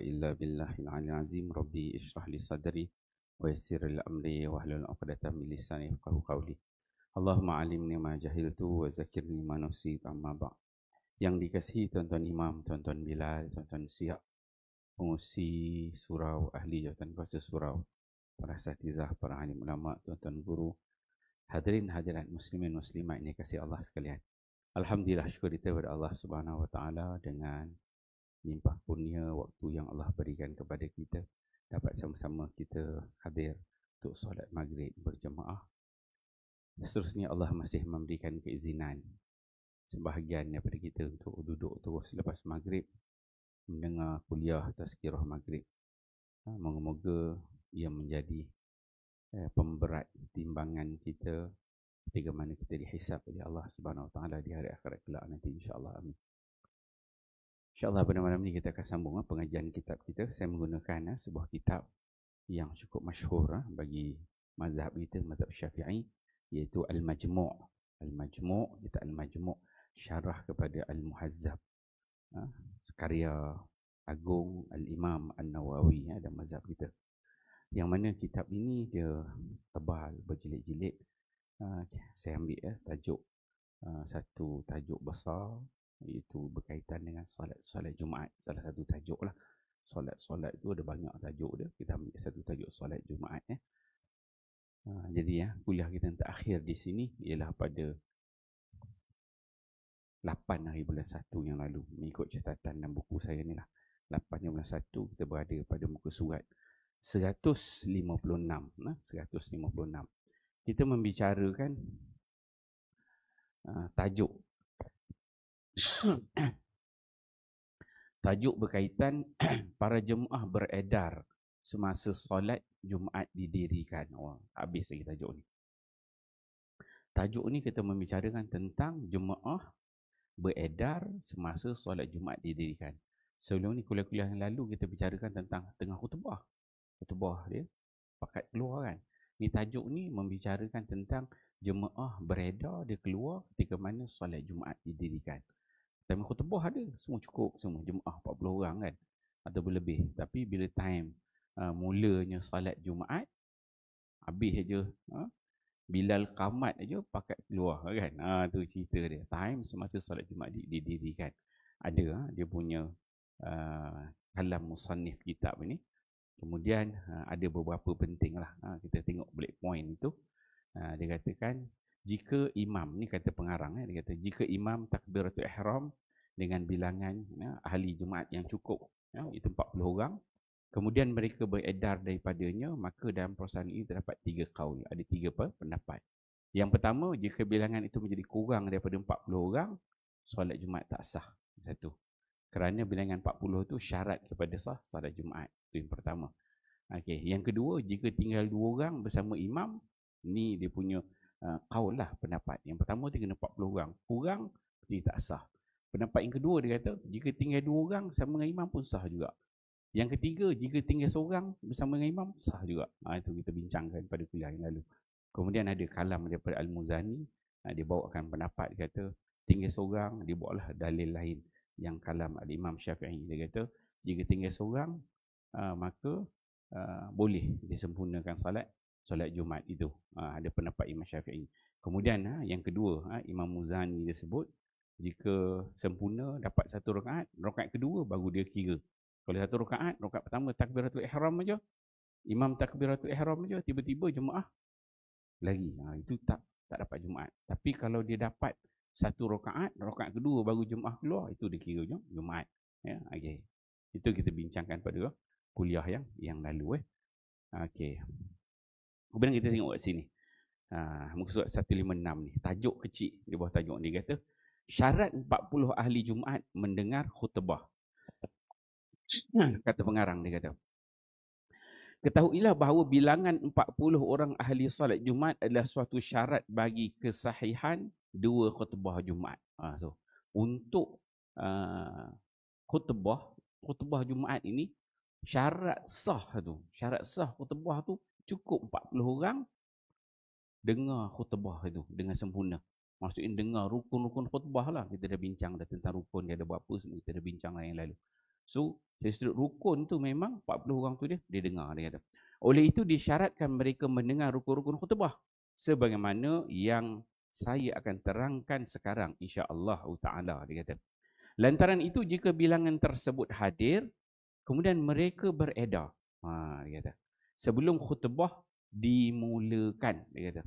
إلا بالله العلي العظيم ربي اشرح لي صدري ويسر لي أمري واحلل عقدة من لساني يفقهوا قولي اللهم علمني ما جهلت وذكرني ما نسيت أما بعد. Yang dikasihi tuan-tuan imam, tuan-tuan Bilal, tuan-tuan Siap, pengusi surau, ahli jawatan kuasa surau, para asatizah, para alim ulama, tuan-tuan guru, hadirin hadirat muslimin muslimat ini kasih Allah sekalian. Alhamdulillah, syukur kita kepada Allah Subhanahu wa taala dengan limpah kurnia waktu yang Allah berikan kepada kita dapat sama-sama kita hadir untuk solat maghrib berjemaah. Seterusnya Allah masih memberikan keizinan sebahagian daripada kita untuk duduk terus lepas maghrib mendengar kuliah tazkirah maghrib. Moga-moga ia menjadi pemberat timbangan kita ketika mana kita dihisab oleh Allah Subhanahu Wa Taala di hari akhirat kelak nanti, insya-Allah. Amin. InsyaAllah pada malam ini kita akan sambung pengajian kitab kita. Saya menggunakan sebuah kitab yang cukup masyhur bagi mazhab kita, mazhab Syafi'i, iaitu Al-Majmu'. Al-Majmu', kitab Al-Majmu', syarah kepada Al-Muhazzab, karya agung Al-Imam An-Nawawi dan mazhab kita. Yang mana kitab ini dia tebal, berjilid-jilid. Saya ambil tajuk, satu tajuk besar, iaitu berkaitan dengan solat Jumaat. Salah satu tajuk lah. Solat tu ada banyak tajuk dia. Kita ambil satu tajuk solat Jumaat. Jadi kuliah kita yang terakhir di sini ialah pada 8 hari bulan 1 yang lalu. Mengikut catatan dan buku saya ni lah. 8 bulan 1 kita berada pada muka surat 156. 156. Kita membicarakan tajuk tajuk berkaitan para jemaah beredar semasa solat Jumaat didirikan. Habis lagi tajuk ni. Tajuk ni kita membicarakan tentang jemaah beredar semasa solat Jumaat didirikan. Sebelum ni kuliah-kuliah yang lalu kita bicarakan tentang tengah khutbah. Khutbah dia pakat keluar kan. Ni tajuk ni membicarakan tentang jemaah beredar, dia keluar ketika mana solat Jumaat didirikan. Time khutbah ada, semua cukup, semua jemaah 40 orang kan, atau berlebih. Tapi bila time mulanya solat Jumaat, habis aja, Bilal qamat aja pakat keluar kan. Tu cerita dia. Time semasa solat Jumaat didirikan. Ada dia punya kalam musannif kitab ni. Kemudian ada beberapa penting lah. Kita tengok bullet point itu. Dia katakan, jika imam, ni kata pengarang, dia kata jika imam takbiratul ihram dengan bilangan ahli Jumaat yang cukup, itu 40 orang, kemudian mereka beredar daripadanya, maka dalam persoalan ini terdapat 3 qaul, ada 3 pendapat. Yang pertama, jika bilangan itu menjadi kurang daripada 40 orang, solat Jumaat tak sah. Satu. Kerana bilangan 40 itu syarat kepada sah solat Jumaat. Itu yang pertama. Okey, yang kedua, jika tinggal 2 orang bersama imam, ni dia punya qaul lah, pendapat. Yang pertama dia kena 40 orang. Kurang dia tak sah. Pendapat yang kedua dia kata, jika tinggal 2 orang sama dengan imam pun sah juga. Yang ketiga, jika tinggal seorang bersama dengan imam, sah juga. Itu kita bincangkan pada kuliah yang lalu. Kemudian ada kalam daripada Al-Muzani, dia bawakan pendapat, dia kata tinggal seorang, dia bawalah dalil lain yang kalam Al-Imam Syafi'i. Dia kata jika tinggal seorang, maka boleh disempurnakan solat Jumaat itu. Ada pendapat Imam Syafi'i. Kemudian yang kedua, Imam Muzani dia sebut, jika sempurna dapat 1 rakaat, rakaat kedua baru dia kira. Kalau 1 rakaat, rakaat pertama takbiratul ihram aja, imam takbiratul ihram aja, tiba-tiba jemaah lagi. Itu tak dapat Jumaat. Tapi kalau dia dapat 1 rakaat, rakaat kedua baru jemaah keluar, itu dia kira Jumaat. Okay. Itu kita bincangkan pada kuliah yang lalu. Okay. Kemudian kita tengok kat sini. Muka surat 156 ni. Tajuk kecil di bawah tajuk ni kata, syarat 40 ahli Jumaat mendengar khutbah. Kata pengarang dia kata, ketahuilah bahawa bilangan 40 orang ahli solat Jumaat adalah suatu syarat bagi kesahihan 2 khutbah Jumaat. So, untuk khutbah Jumaat ini, syarat sah khutbah tu cukup 40 orang dengar khutbah itu dengan sempurna. Maksudnya dengar rukun-rukun khutbah lah. Kita dah bincang dah tentang rukun dia ada berapa, semua kita dah bincang lah yang lalu. So, dari sudut rukun tu memang 40 orang tu dia dengar, dia kata. Oleh itu disyaratkan mereka mendengar rukun-rukun khutbah sebagaimana yang saya akan terangkan sekarang insya-Allah taala, dia kata. Lantaran itu jika bilangan tersebut hadir, kemudian mereka beredar. Dia kata. Sebelum khutbah dimulakan, dia kata.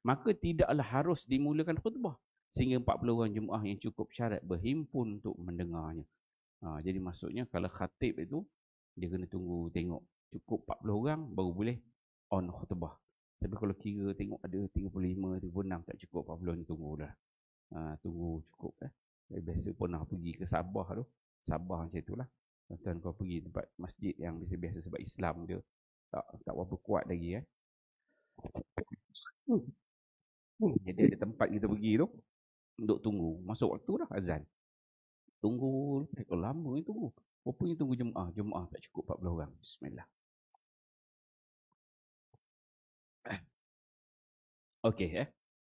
Maka tidaklah harus dimulakan khutbah sehingga 40 orang jemaah yang cukup syarat berhimpun untuk mendengarnya. Jadi maksudnya kalau khatib itu dia kena tunggu tengok cukup 40 orang baru boleh on khutbah. Tapi kalau kira tengok ada 35, 36 tak cukup 40 ni tunggu dah. Tunggu cukup biasa pernah pergi ke Sabah tu. Sabah macam itulah. Tuan kau pergi tempat masjid yang biasa-biasa sebab Islam dia tak berapa kuat lagi Jadi ada tempat kita pergi tu untuk tunggu. Masuk waktu dah azan. Tunggu lama ni tunggu. Rupanya tunggu jemaah tak cukup 40 orang. Bismillah. Okey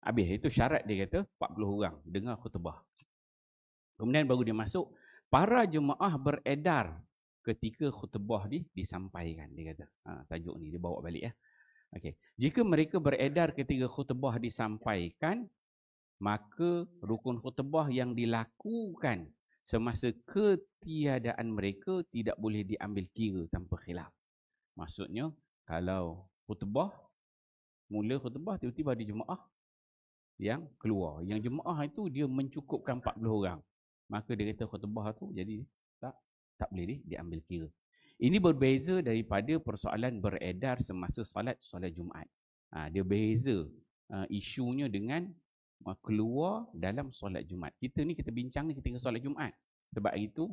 Habis itu syarat dia kata 40 orang dengar khutbah. Kemudian baru dia masuk, para jemaah beredar ketika khutbah disampaikan, dia kata. Tajuk ni dia bawa balik Okey. Jika mereka beredar ketika khutbah disampaikan, maka rukun khutbah yang dilakukan semasa ketiadaan mereka tidak boleh diambil kira tanpa khilaf. Maksudnya, kalau khutbah, mula khutbah tiba-tiba ada jemaah yang keluar. Yang jemaah itu dia mencukupkan 40 orang. Maka dia kata khutbah tu jadi tak boleh diambil kira. Ini berbeza daripada persoalan beredar semasa solat Jumaat. Dia beza isunya dengan keluar dalam solat Jumaat. Kita ni kita bincang ni ketika solat Jumaat. Sebab itu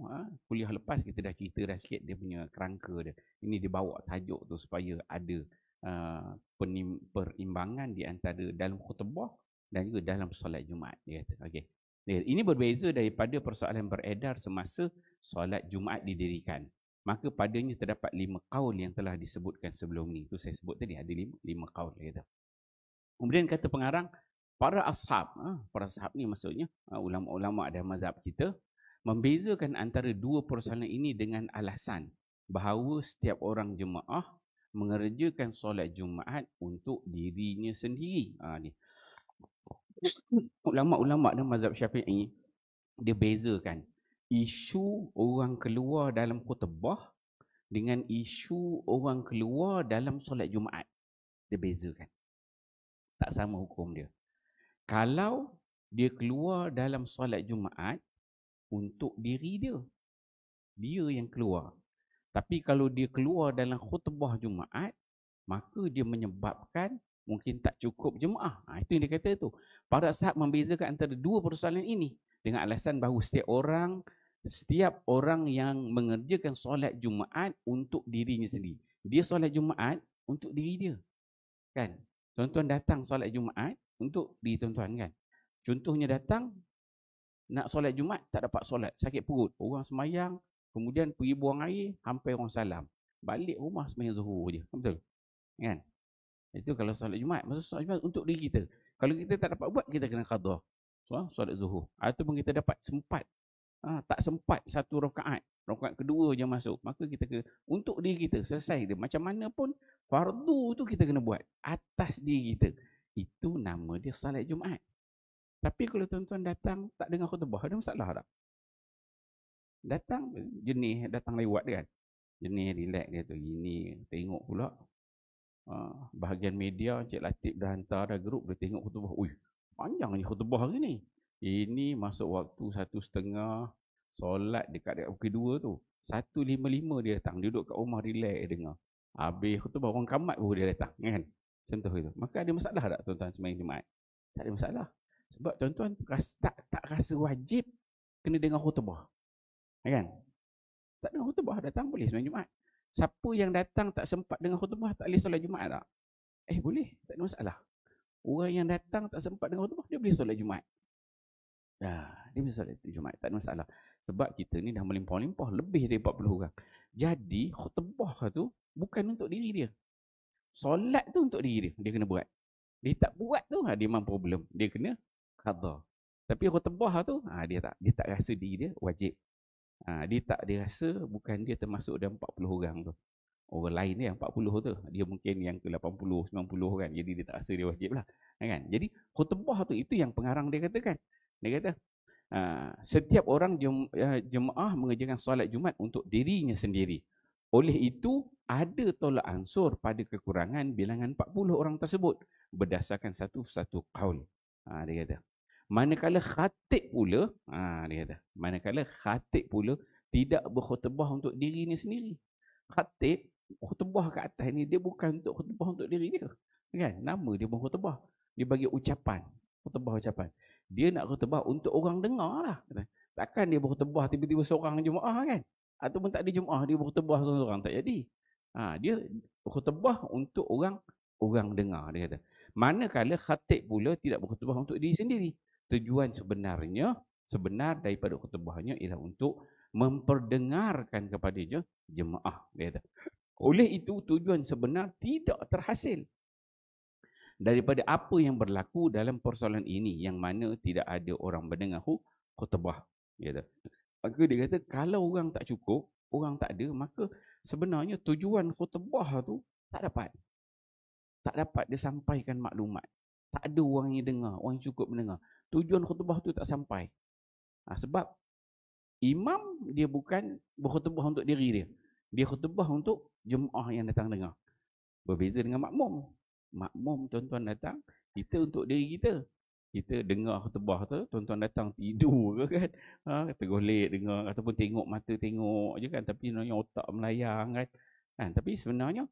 kuliah lepas kita dah cerita dah sikit dia punya kerangka dia. Ini dibawa tajuk tu supaya ada perimbangan di antara dalam khutbah dan juga dalam solat Jumaat, dia kata. Okey. Ini berbeza daripada persoalan beredar semasa solat Jumaat didirikan. Maka padanya terdapat 5 qaul yang telah disebutkan sebelum ni. Itu saya sebut tadi ada 5 qaul, dia kata. Kemudian kata pengarang, para ashab ni maksudnya ulama-ulama dan mazhab kita membezakan antara dua persoalan ini dengan alasan bahawa setiap orang jemaah mengerjakan solat Jumaat untuk dirinya sendiri. Ulama-ulama dan mazhab Syafi'i dia bezakan isu orang keluar dalam khutbah dengan isu orang keluar dalam solat Jumaat. Dia bezakan. Tak sama hukum dia. Kalau dia keluar dalam solat Jumaat untuk diri dia, dia yang keluar. Tapi kalau dia keluar dalam khutbah Jumaat, maka dia menyebabkan mungkin tak cukup jemaah. Itu yang dia kata tu. Para ashab membezakan antara dua persoalan ini dengan alasan bahawa setiap orang yang mengerjakan solat Jumaat untuk dirinya sendiri. Dia solat Jumaat untuk diri dia. Kan? Tuan-tuan datang solat Jumaat untuk diri tuan-tuan kan. Contohnya datang nak solat Jumaat tak dapat solat, sakit perut. Orang semayang, kemudian pergi buang air, sampai orang salam. Balik rumah semayang zuhur je. Betul? Kan? Itu kalau solat Jumaat. Maksud solat Jumaat untuk diri kita. Kalau kita tak dapat buat, kita kena qada. Solat zuhur. Ataupun kita dapat sempat. Tak sempat satu rakaat kedua je masuk, maka kita kena untuk diri kita selesai dia. Macam mana pun fardu tu kita kena buat atas diri kita. Itu nama dia solat Jumaat. Tapi kalau tuan-tuan datang tak dengar khutbah, ada masalah tak? Datang jenis datang lewat kan, jenis relax dia tu. Ini tengok pula bahagian media Cik Latif dah hantar dah grup, dia tengok khutbah. Panjang je khutbah hari ni. Ini masuk waktu 1:30 solat dekat pukul 2 tu. 1:55 dia datang, duduk kat rumah relax dengar. Habis khutbah orang kamat baru dia datang kan. Contoh itu. Maka ada masalah tak tuan-tuan sembahyang Jumaat? Tak ada masalah. Sebab tuan-tuan tak rasa wajib kena dengar khutbah. Kan? Tak dengar khutbah datang boleh sembahyang Jumaat. Siapa yang datang tak sempat dengar khutbah tak boleh solat Jumaat tak? Boleh, tak ada masalah. Orang yang datang tak sempat dengar khutbah dia boleh solat Jumaat. Dia bisa solat Jumaat, tak ada masalah. Sebab kita ni dah melimpah-limpah lebih dari 40 orang. Jadi khutbah tu bukan untuk diri dia. Solat tu untuk diri dia, dia kena buat. Dia tak buat tu, dia memang problem. Dia kena qada. Tapi khutbah tu, dia tak rasa diri dia wajib. Dia rasa bukan dia termasuk dalam 40 orang tu. Orang lain dia yang 40 tu, dia mungkin yang ke 80, 90 kan. Jadi dia tak rasa dia wajib lah. Kan? Jadi khutbah tu itu yang pengarang dia katakan. Dia kata, setiap orang jemaah mengerjakan solat Jumaat untuk dirinya sendiri. Oleh itu, ada tolak ansur pada kekurangan bilangan 40 orang tersebut berdasarkan satu qaul. Dia kata. Manakala khatib pula, manakala khatib pula tidak berkhutbah untuk dirinya sendiri. Khatib khutbah kat atas ni dia bukan untuk khutbah untuk diri dia. Kan? Nama dia pun khutbah. Dia bagi ucapan, khutbah ucapan. Dia nak khutbah untuk orang dengar lah. Takkan dia berkhutbah tiba-tiba seorang jemaah kan? Ataupun tak ada jemaah dia berkhutbah seorang, tak jadi. Dia khutbah untuk orang dengar, dia kata. Manakala khatib pula tidak berkhutbah untuk diri sendiri. Tujuan sebenar daripada khutbahnya ialah untuk memperdengarkan kepada jemaah, dia kata. Oleh itu tujuan sebenar tidak terhasil daripada apa yang berlaku dalam persoalan ini yang mana tidak ada orang mendengar khutbah, dia kata. Maka dia kata kalau orang tak cukup, orang tak ada, maka sebenarnya tujuan khutbah tu tak dapat. Tak dapat dia sampaikan maklumat. Tak ada orang yang dengar, orang yang cukup mendengar. Tujuan khutbah tu tak sampai. Sebab imam dia bukan berkhutbah untuk diri dia. Dia khutbah untuk jemaah yang datang dengar. Berbeza dengan makmum. Makmum tuan-tuan datang, kita untuk diri kita. Kita dengar khutbah tu, tuan-tuan datang tidur ke kan. Tergolek dengar ataupun tengok mata tengok je kan. Tapi sebenarnya otak melayang kan. Tapi sebenarnya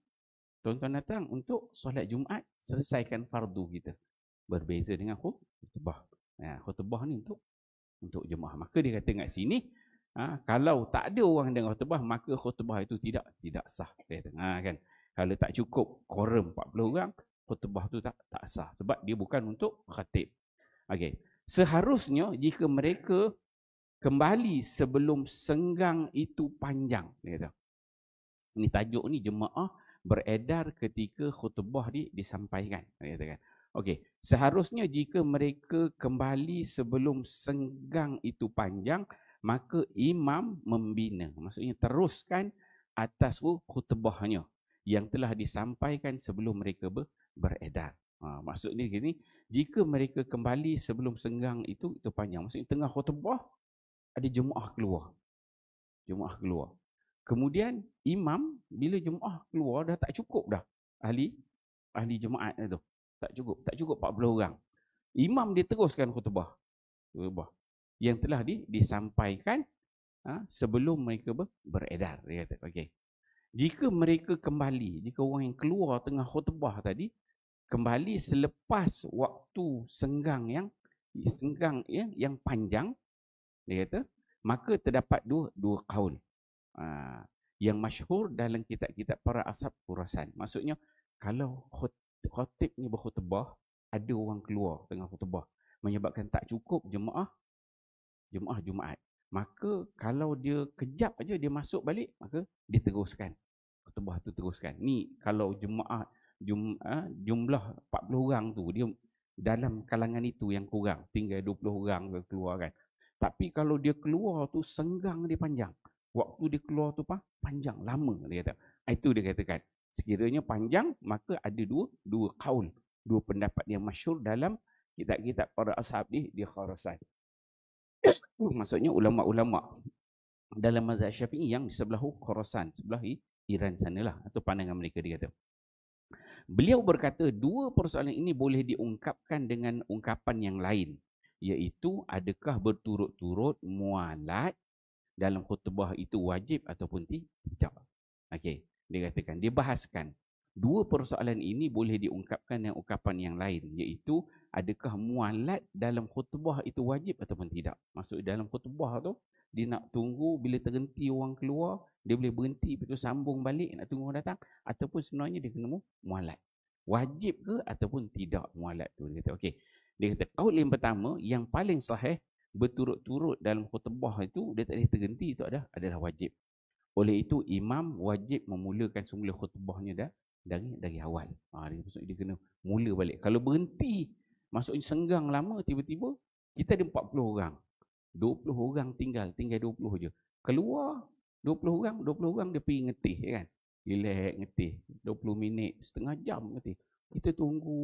tuan-tuan datang untuk solat Jumaat, selesaikan fardu kita. Berbeza dengan khutbah. Khutbah ni untuk jemaah. Maka dia kata kat sini, kalau tak ada orang dengar khutbah, maka khutbah itu tidak sah. Dia kata, kan? Kalau tak cukup quorum 40 orang, khutbah itu tak sah. Sebab dia bukan untuk khatib. Okay. Seharusnya jika mereka kembali sebelum senggang itu panjang. Dia kata. Ini tajuk ni jemaah beredar ketika khutbah disampaikan. Dia katakan. Okey, seharusnya jika mereka kembali sebelum senggang itu panjang, maka imam membina. Maksudnya teruskan atas khutbahnya yang telah disampaikan sebelum mereka beredar. Maksudnya gini, jika mereka kembali sebelum senggang itu panjang. Maksudnya tengah khutbah ada jemaah keluar. Jemaah keluar. Kemudian imam bila jemaah keluar dah tak cukup dah ahli jemaat itu. Tak cukup 40 orang. Imam dia teruskan khutbah yang telah disampaikan sebelum mereka beredar, dia kata. Okey. Jika mereka kembali, jika orang yang keluar tengah khutbah tadi kembali selepas waktu senggang yang panjang, dia kata, maka terdapat dua qaul. Yang masyhur dalam kitab-kitab para ashab Khurasan. Maksudnya kalau khatib ni berkhutbah, ada orang keluar tengah khutbah menyebabkan tak cukup jemaah Jumaat. Maka kalau dia kejap aja dia masuk balik, maka dia teruskan. Khutbah tu teruskan. Ni kalau jemaah jumlah 40 orang tu dia dalam kalangan itu yang kurang, tinggal 20 orang keluar kan. Tapi kalau dia keluar tu senggang dia panjang. Waktu dia keluar tu panjang, lama dia kata. Itu dia katakan. Sekiranya panjang, maka ada dua qaul, dua pendapat yang masyhur dalam kitab-kitab para ashab di Khurasan. Maksudnya ulama-ulama dalam mazhab Syafi'i yang di sebelah Khurasan, sebelah Iran sanalah, atau pandangan mereka dia kata. Beliau berkata dua persoalan ini boleh diungkapkan dengan ungkapan yang lain, iaitu adakah berturut-turut mualat dalam khutbah itu wajib ataupun tidak. Okey, dia katakan, dia bahaskan dua persoalan ini boleh diungkapkan dengan ungkapan yang lain, iaitu adakah mualat dalam khutbah itu wajib ataupun tidak. Maksud dalam khutbah tu dia nak tunggu bila terhenti orang keluar, dia boleh berhenti lepas tu sambung balik nak tunggu orang datang, ataupun sebenarnya dia kena mualat. Wajib ke ataupun tidak mualat tu, dia kata. Okey, dia kata qaul yang pertama yang paling sahih, berturut-turut dalam khutbah itu dia tak boleh terhenti, itu adalah wajib. Oleh itu imam wajib memulakan semula khutbahnya dari awal. Maksudnya dia kena mula balik. Kalau berhenti, maksudnya senggang lama, tiba-tiba kita ada 40 orang. 20 orang tinggal 20 je. Keluar 20 orang dia pergi ngetih kan. Relax ngetih 20 minit, setengah jam ngetih. Kita tunggu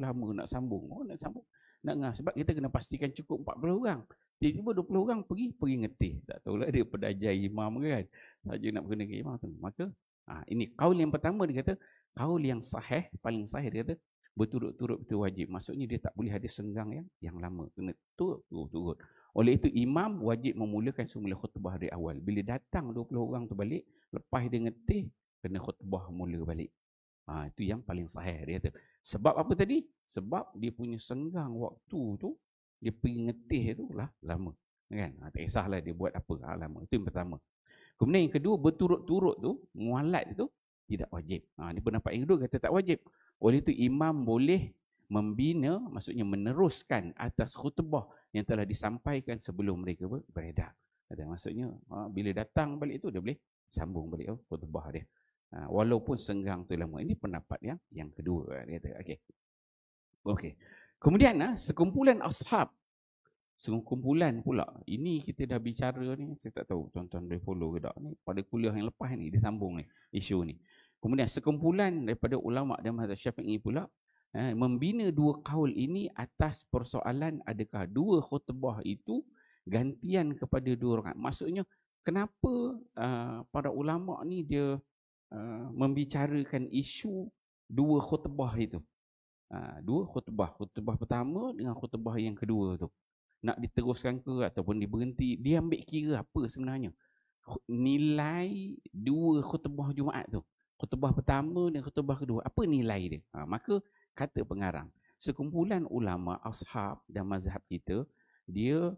lama nak sambung. Nak sambung. Nak ngah sebab kita kena pastikan cukup 40 orang. Tiba-tiba 20 orang pergi ngetih. Tak tahulah dia pedajai imam kan. Saja nak kena ke imam tu. Maka ini qaul yang pertama dia kata, qaul yang sahih, paling sahih dia kata berturut-turut itu wajib. Maksudnya dia tak boleh ada senggang yang lama. Kena turut-turut. Oleh itu imam wajib memulakan semula khutbah dari awal. Bila datang 20 orang tu balik, lepas dia ngetih, kena khutbah mula balik. Itu yang paling sahih dia kata. Sebab apa tadi? Sebab dia punya senggang waktu tu, dia pergi ngetih tu lah lama. Kan? Tak kisahlah dia buat apa lama. Itu yang pertama. Kemudian yang kedua, berturut-turut tu, mualat tu tidak wajib. Ini pendapat yang kedua kata tak wajib. Oleh itu imam boleh membina, maksudnya meneruskan atas khutbah yang telah disampaikan sebelum mereka beredar. Maksudnya bila datang balik tu dia boleh sambung balik khutbah dia. Walaupun senggang tu lama. Ini pendapat yang kedua dia kata. Okey. Kemudian sekumpulan ashab. Sekumpulan pula. Ini kita dah bicara ni, saya tak tahu tuan-tuan boleh follow ke tak ni. Pada kuliah yang lepas ni disambung ni isu ni. Kemudian sekumpulan daripada ulama dan mazhab Syafi'i pula membina dua qaul ini atas persoalan adakah dua khutbah itu gantian kepada dua rakaat. Maksudnya kenapa para ulama ni dia membicarakan isu dua khutbah itu. Dua khutbah pertama dengan khutbah yang kedua tu. Nak diteruskan ke ataupun diberhenti, dia ambil kira apa sebenarnya? Nilai dua khutbah Jumaat tu. Khutbah pertama dan khutbah kedua, apa nilai dia? Maka kata pengarang, sekumpulan ulama, ashab dan mazhab kita, dia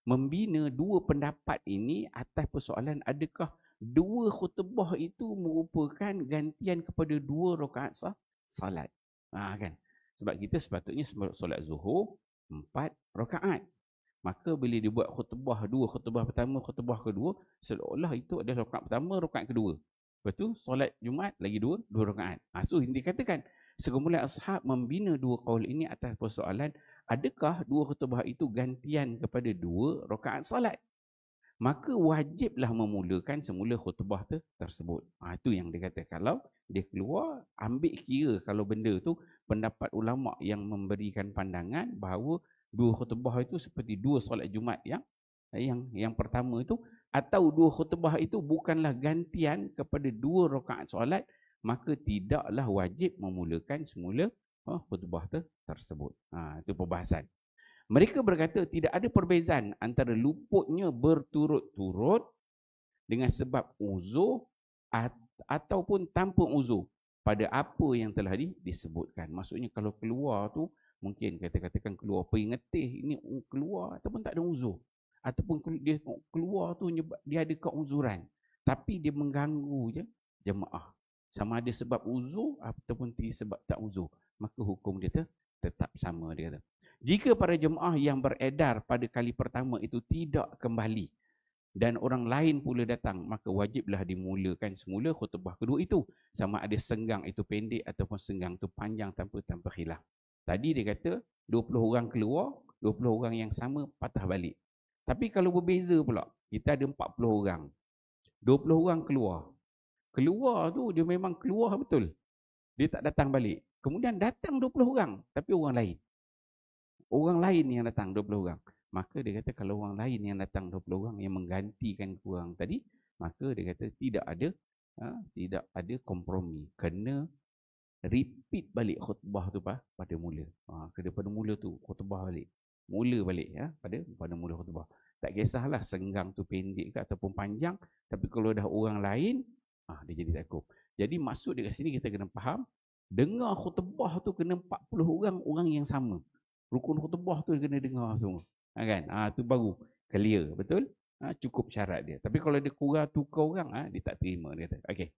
membina dua pendapat ini atas persoalan adakah dua khutbah itu merupakan gantian kepada dua rakaat salat. Kan? Sebab kita sepatutnya solat zuhur 4 rakaat. Maka bila dibuat khutbah dua, khutbah pertama, khutbah kedua, seolah itu adalah rakaat pertama, rakaat kedua. Lepas tu solat Jumaat lagi dua rakaat. So dikatakan sekumpulan ashab membina dua qaul ini atas persoalan adakah dua khutbah itu gantian kepada dua rakaat solat. Maka wajiblah memulakan semula khutbah tersebut. Itu yang dia kata. Kalau dia keluar, ambil kira kalau benda tu pendapat ulama yang memberikan pandangan bahawa dua khutbah itu seperti dua solat Jumaat yang pertama itu, atau dua khutbah itu bukanlah gantian kepada dua rakaat solat, maka tidaklah wajib memulakan semula khutbah tersebut. Itu perbahasan. Mereka berkata tidak ada perbezaan antara luputnya berturut-turut dengan sebab uzur ataupun tanpa uzur pada apa yang telah disebutkan. Maksudnya kalau keluar tu, mungkin katakan keluar pergi ngetih, ini keluar ataupun tak ada uzur. Ataupun dia keluar tu dia ada keuzuran, tapi dia mengganggu je jemaah. Sama ada sebab uzur ataupun sebab tak uzur, maka hukum dia tetap sama dia kata. Jika para jemaah yang beredar pada kali pertama itu tidak kembali dan orang lain pula datang, maka wajiblah dimulakan semula khutbah kedua itu. Sama ada senggang itu pendek ataupun senggang itu panjang tanpa khilaf. Tadi dia kata 20 orang keluar, 20 orang yang sama patah balik. Tapi kalau berbeza pula, kita ada 40 orang. 20 orang keluar. Keluar tu dia memang keluar betul. Dia tak datang balik. Kemudian datang 20 orang, tapi orang lain. Orang lain yang datang 20 orang. Maka dia kata kalau orang lain yang datang 20 orang yang menggantikan kurang tadi, maka dia kata tidak ada kompromi. Kena repeat balik khutbah tu pada mula. Pada mula tu khutbah balik. Mula balik pada mula khutbah. Tak kisahlah senggang tu pendek ke ataupun panjang, tapi kalau dah orang lain, dia jadi takut. Jadi maksud dekat sini kita kena faham, dengar khutbah tu kena 40 orang yang sama. Rukun khutbah tu kena dengar semua. Kan? Tu baru clear, betul? Cukup syarat dia. Tapi kalau dia kurang tukar orang, dia tak terima dia kata. Okey.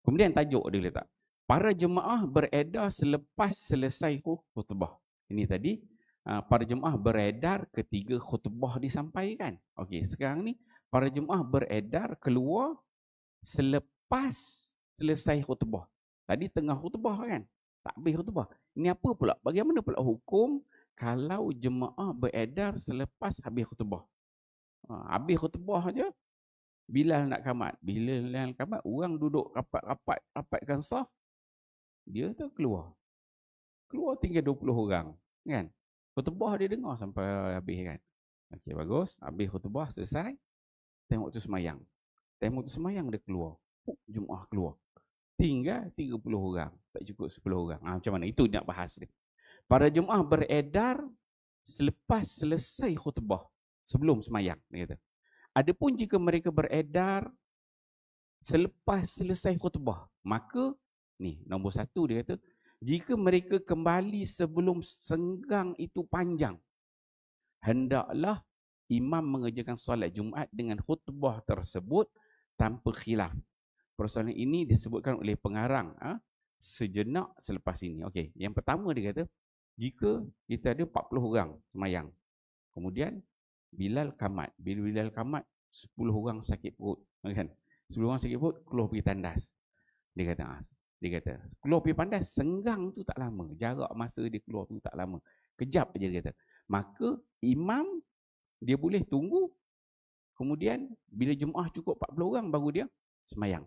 Kemudian tajuk dia letak. Para jemaah beredar selepas selesai khutbah. Ini tadi para jemaah beredar ketika khutbah disampaikan. Okey, sekarang ni para jemaah beredar keluar selepas selesai khutbah. Tadi tengah khutbah kan? Tak habis khutbah. Ini apa pula? Bagaimana pula hukum kalau jemaah beredar selepas habis khutbah. Habis khutbah je, Bilal nak kamat. Bila Bilal kamat, orang duduk rapatkan saf, dia tu keluar. Keluar tinggal 20 orang. Kan? Khutbah dia dengar sampai habis kan. Okey, bagus. Habis khutbah selesai, tengok tu semayang. Tengok tu semayang dia keluar. Jemaah keluar. Tinggal 30 orang. Tak cukup 10 orang. Macam mana? Itu nak bahas dia. Para jemaah beredar selepas selesai khutbah. Sebelum semayang. Dia kata. Adapun jika mereka beredar selepas selesai khutbah, maka ni nombor 1 dia kata, jika mereka kembali sebelum senggang itu panjang, hendaklah imam mengerjakan solat Jumaat dengan khutbah tersebut tanpa khilaf. Persoalan ini disebutkan oleh pengarang sejenak selepas ini. Okey, yang pertama dia kata, jika kita ada 40 orang semayang, kemudian Bilal kamat. Bila Bilal kamat, 10 orang sakit perut. Kan? 10 orang sakit perut, keluar pergi tandas. Dia kata, keluar pergi tandas, senggang tu tak lama. Jarak masa dia keluar tu tak lama. Kejap aja dia kata. Maka imam, dia boleh tunggu. Kemudian, bila jemaah cukup 40 orang, baru dia semayang.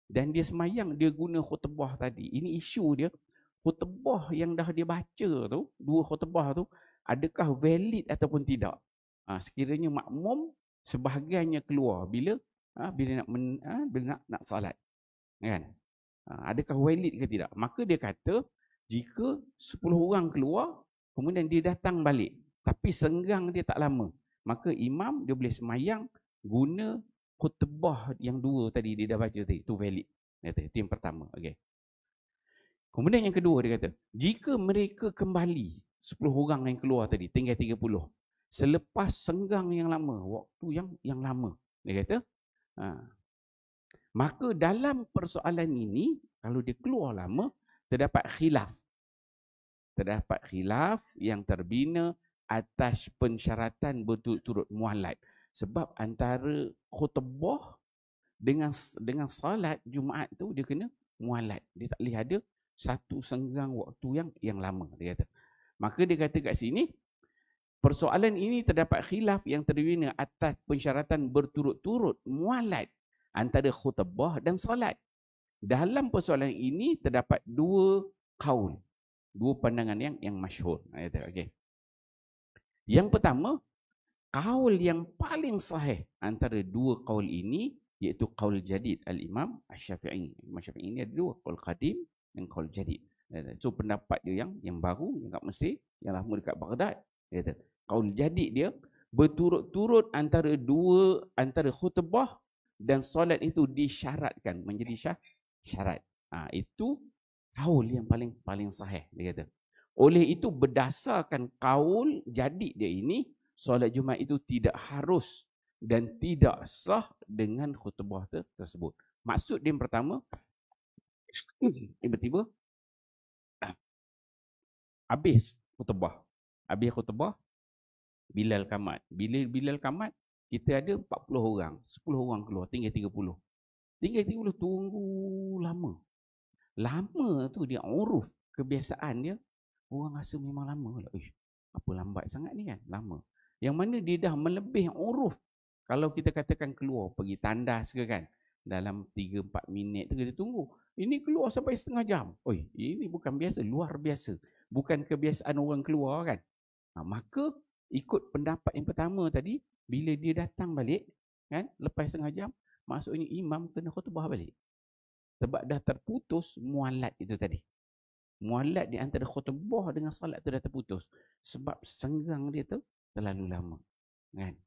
Dan dia semayang, dia guna khutbah tadi. Ini isu dia. Khutbah yang dah dia baca tu, 2 khutbah tu, adakah valid ataupun tidak? Sekiranya makmum sebahagiannya keluar bila nak salat, kan? Adakah valid ke tidak? Maka dia kata jika 10 orang keluar kemudian dia datang balik tapi senggang dia tak lama, maka imam dia boleh semayang guna khutbah yang 2 tadi dia dah baca tadi, itu valid. Itu yang pertama. Okey. Kemudian yang kedua dia kata, jika mereka kembali 10 orang yang keluar tadi tinggal 30 selepas senggang yang lama, waktu yang lama, dia kata, maka dalam persoalan ini, kalau dia keluar lama, terdapat khilaf. Terdapat khilaf yang terbina atas pensyaratan berturut-turut mualat. Sebab antara khutbah dengan salat Jumaat tu, dia kena mualat. Dia tak boleh ada satu senggang waktu yang lama, dia kata. Maka dia kata kat sini, persoalan ini terdapat khilaf yang terbina atas pensyaratan berturut-turut mualat antara khutbah dan salat. Dalam persoalan ini terdapat 2 kaul, 2 pandangan yang masyhur. Okay. Yang pertama, kaul yang paling sahih antara 2 kaul ini iaitu kaul jadid al-Imam Asy-Syafi'i. Imam Syafi'i ini ada 2, kaul qadim dan kaul jadid. So pendapat dia yang baru, yang kat Mesir, yang lama dekat Baghdad. Kaul jadid dia berturut-turut antara khutbah dan solat itu disyaratkan menjadi syarat. Itu kaul yang paling sahih, dia kata. Oleh itu berdasarkan kaul jadid dia ini, solat Jumaat itu tidak harus dan tidak sah dengan khutbah tersebut. Maksud dia yang pertama, tiba-tiba habis khutbah, Bilal kamat. Bila Bilal kamat, kita ada 40 orang. 10 orang keluar, tinggal 30. Tinggal 30 tunggu lama. Lama tu dia uruf, kebiasaan dia. Orang rasa memang lama lah. Apa lambat sangat ni kan? Lama. Yang mana dia dah melebih uruf. Kalau kita katakan keluar, pergi tandas ke kan? Dalam 3-4 minit tu kita tunggu. Ini keluar sampai setengah jam. Ini bukan biasa, luar biasa. Bukan kebiasaan orang keluar kan? Maka ikut pendapat yang pertama tadi, bila dia datang balik, kan, lepas setengah jam, maksudnya imam kena khutbah balik. Sebab dah terputus mualat itu tadi. Mualat di antara khutbah dengan salat tu dah terputus. Sebab senggang dia tu terlalu lama. Kan?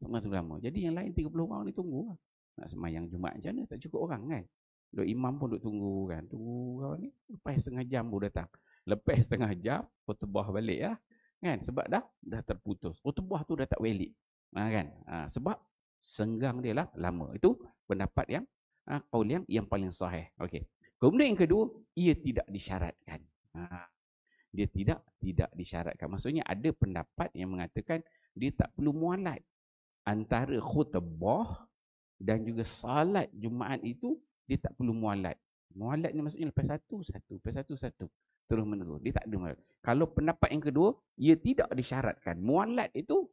Terlalu lama. Jadi yang lain 30 orang ni tunggu lah. Nak semayang Jumaat macam mana? Tak cukup orang kan? Duk imam pun duk tunggu kan? Tunggu kawan ni. Lepas setengah jam baru datang. Lepas setengah jam, khutbah balik lah. Kan? Sebab dah terputus. Khutbah tu dah tak valid. Kan? Sebab senggang dia lah lama. Itu pendapat yang kaul yang paling sahih. Okey. Kemudian yang kedua, ia tidak disyaratkan. Dia tidak disyaratkan. Maksudnya ada pendapat yang mengatakan dia tak perlu mualat. Antara khutbah dan juga salat Jumaat itu dia tak perlu mualat. Mualat ni maksudnya lepas satu. terus menerus. Dia tak ada mualat. Kalau pendapat yang kedua, ia tidak disyaratkan. Mualat itu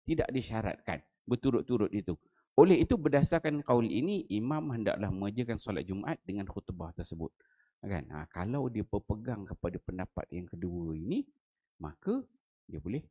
tidak disyaratkan berturut-turut itu. Oleh itu berdasarkan kaul ini, imam hendaklah mengerjakan solat Jumaat dengan khutbah tersebut. Kan? Kalau dia berpegang kepada pendapat yang kedua ini, maka dia boleh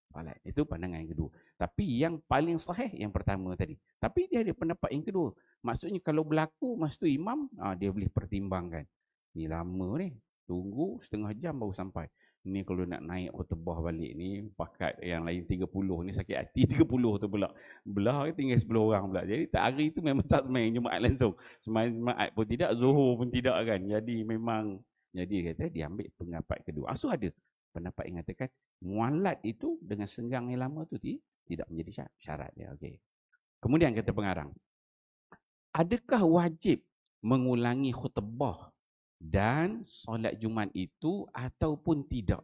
solat. Itu pandangan yang kedua. Tapi yang paling sahih yang pertama tadi. Tapi dia ada pendapat yang kedua. Maksudnya kalau berlaku masa tu imam, dia boleh pertimbangkan. Ni lama ni. Tunggu setengah jam baru sampai. Ni kalau nak naik khutbah balik ni, pakat yang lain 30 ni sakit hati 30 tu pula. Belah tinggal 10 orang pula. Jadi tak hari tu memang tak semain Jumaat langsung. Semain Jumaat pun tidak, Zuhur pun tidak kan. Jadi memang, jadi kata dia ambil pendapat kedua. So ada pendapat yang katakan mualat itu dengan senggang yang lama tu tidak menjadi syarat dia. Okey. Kemudian kata pengarang, adakah wajib mengulangi khutbah dan solat Jumaat itu ataupun tidak?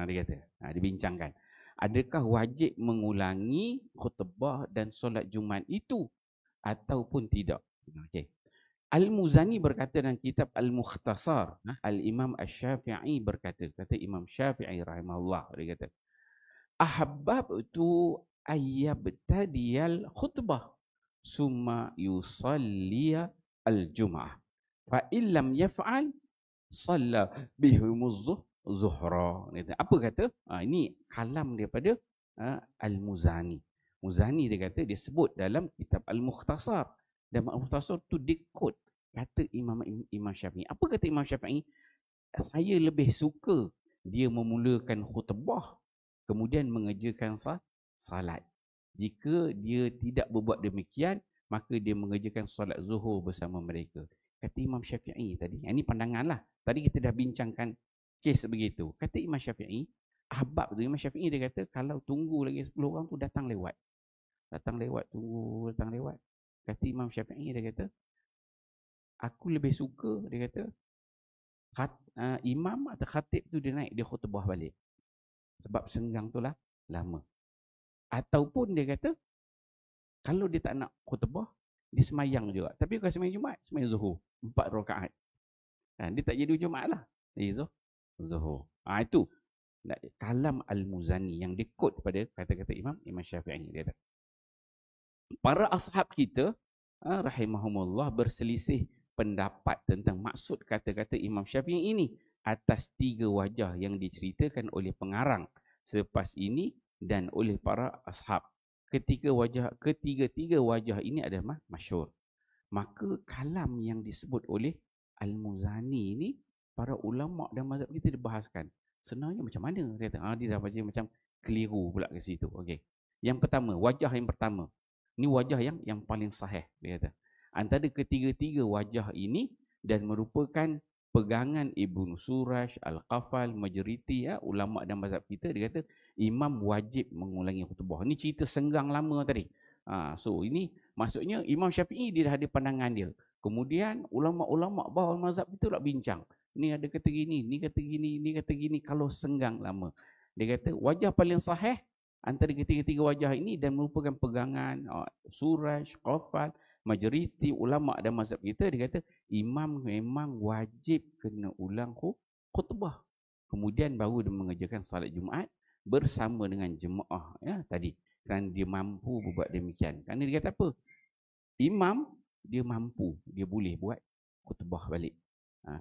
Dia kata, dibincangkan. Adakah wajib mengulangi khutbah dan solat Jumaat itu ataupun tidak? Okey. Al-Muzani berkata dalam kitab Al-Mukhtasar, Al-Imam Asy-Syafi'i berkata, kata Imam Syafi'i rahimahullah, dia kata, ahabbtu ayyabtadiyal khutbah summa yusalliya al-jum'ah fa illam yaf'al salla bihumuz zuhra. Apa kata? Ini kalam daripada Al-Muzani. Muzani dia kata, dia sebut dalam kitab Al-Mukhtasar. Dan Al-Mukhtasar tu dikot kata Imam Syafi'i. Apa kata Imam Syafi'i? Saya lebih suka dia memulakan khutbah kemudian mengerjakan salat. Jika dia tidak berbuat demikian, maka dia mengerjakan solat zuhur bersama mereka. Kata Imam Syafi'i tadi. Ini pandangan lah. Tadi kita dah bincangkan kes begitu. Kata Imam Syafi'i, ahbab tu Imam Syafi'i dia kata, kalau tunggu lagi 10 orang tu datang lewat. Datang lewat, tunggu, datang lewat. Kata Imam Syafi'i dia kata, aku lebih suka, dia kata, imam atau khatib tu dia naik, dia khutbah balik. Sebab senggang tu lah lama. Ataupun dia kata, kalau dia tak nak khutbah, dia semayang juga. Tapi kalau semayang Jumaat, semayang Zuhur. 4 rakaat. Dia tak jadi Jumaat lah. Dia Zuhur. Itu kalam Al-Muzani yang dikot pada kata-kata Imam Syafi'i. Dia kata, para ashab kita rahimahumullah berselisih pendapat tentang maksud kata-kata Imam Syafi'i ini atas 3 wajah yang diceritakan oleh pengarang selepas ini dan oleh para ashab. Ketiga-tiga wajah ini adalah masyhur. Maka kalam yang disebut oleh Al-Muzani ini, para ulama dan mazhab kita dibahaskan. Sebenarnya macam mana? Dia kata, dia dah baca macam keliru pula ke situ. Okey. Yang pertama, wajah yang pertama. Ini wajah yang paling sahih, dia kata. Antara ketiga-tiga wajah ini dan merupakan pegangan Ibnu Surash, Al-Qafal, majoriti ulama dan mazhab kita, dia kata imam wajib mengulangi khutbah. Ini cerita senggang lama tadi. So ini maksudnya Imam Syafi'i dia dah ada pandangan dia. Kemudian ulama-ulama bawah mazhab itu nak bincang. Ni ada kata gini, ni kata gini, ni kata gini, kalau senggang lama. Dia kata wajah paling sahih antara ketiga-tiga wajah ini dan merupakan pegangan Surash, Qafal, majoriti ulama dan mazhab kita, dia kata imam memang wajib kena ulang khutbah. Kemudian baru dia mengerjakan salat Jumaat bersama dengan jemaah tadi. Kerana dia mampu berbuat demikian. Kerana dia kata apa? Imam dia mampu, dia boleh buat khutbah balik.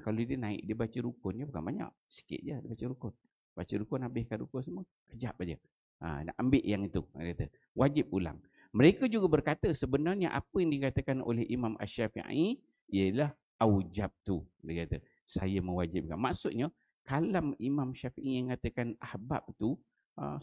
Kalau dia naik, dia baca rukun, dia bukan banyak, sikit je dia baca rukun. Baca rukun, habiskan rukun semua, kejap aja. Nak ambil yang itu, dia kata, wajib ulang. Mereka juga berkata sebenarnya apa yang dikatakan oleh Imam Asy-Syafi'i ialah aujabtu. Dia kata, saya mewajibkan. Maksudnya, kalam Imam Syafi'i yang katakan ahbab tu,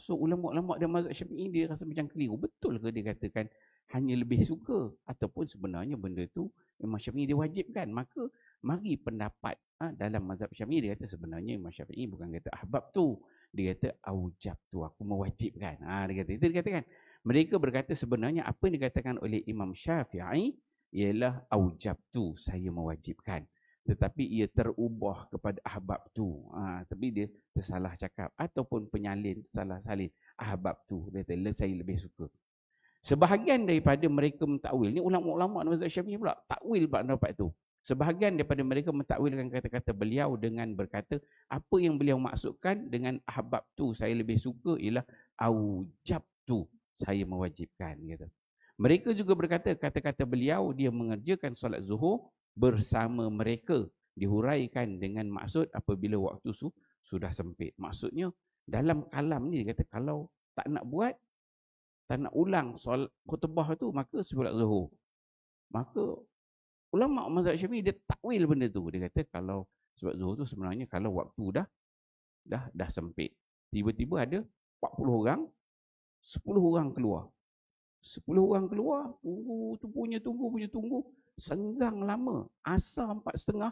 so ulama-ulama dan mazhab Syafi'i dia rasa macam keliru. Betul ke dia katakan hanya lebih suka ataupun sebenarnya benda tu Imam Syafi'i dia wajibkan? Maka mari pendapat dalam mazhab Syafi'i, dia kata sebenarnya Imam Syafi'i bukan kata ahbab tu, dia kata aujab tu, aku mewajibkan. Dia kata itu, dia katakan. Mereka berkata sebenarnya apa yang dikatakan oleh Imam Syafi'i ialah aujab tu, saya mewajibkan. Tetapi ia terubah kepada ahbab tu. Tapi dia tersalah cakap ataupun penyalin, tersalah salin ahbab tu. Dia kata saya lebih suka. Sebahagian daripada mereka mentakwil, ni ulama-ulama mazhab Syafi'i pula takwil pendapat tu. Sebahagian daripada mereka mentakwilkan kata-kata beliau dengan berkata, apa yang beliau maksudkan dengan ahbab tu saya lebih suka ialah aujab tu, saya mewajibkan. Gitu. Mereka juga berkata, kata-kata beliau, dia mengerjakan solat zuhur bersama mereka. Dihuraikan dengan maksud apabila waktu sudah sempit. Maksudnya, dalam kalam ni, dia kata, kalau tak nak buat, tak nak ulang solat khutbah tu, maka solat zuhur. Maka, ulama mazhab Syafi'i dia takwil benda tu. Dia kata kalau sebab zuhur tu sebenarnya kalau waktu dah sempit. Tiba-tiba ada 40 orang, 10 orang keluar. 10 orang keluar, tunggu, senggang lama. Asar 4.30,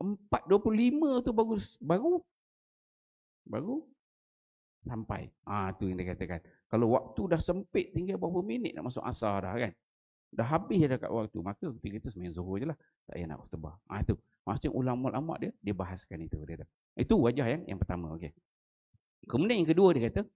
4.25 tu baru sampai. Tu yang dia katakan. Kalau waktu dah sempit, tinggal berapa minit nak masuk asar dah kan. Dah habis dah kat waktu, maka ketika itu sembahyang zuhur je lah, tak payah nak khutbah. Itu maksudnya ulama-ulama dia bahaskan itu. Dia kata. Itu wajah yang pertama. Okay. Kemudian yang kedua dia kata,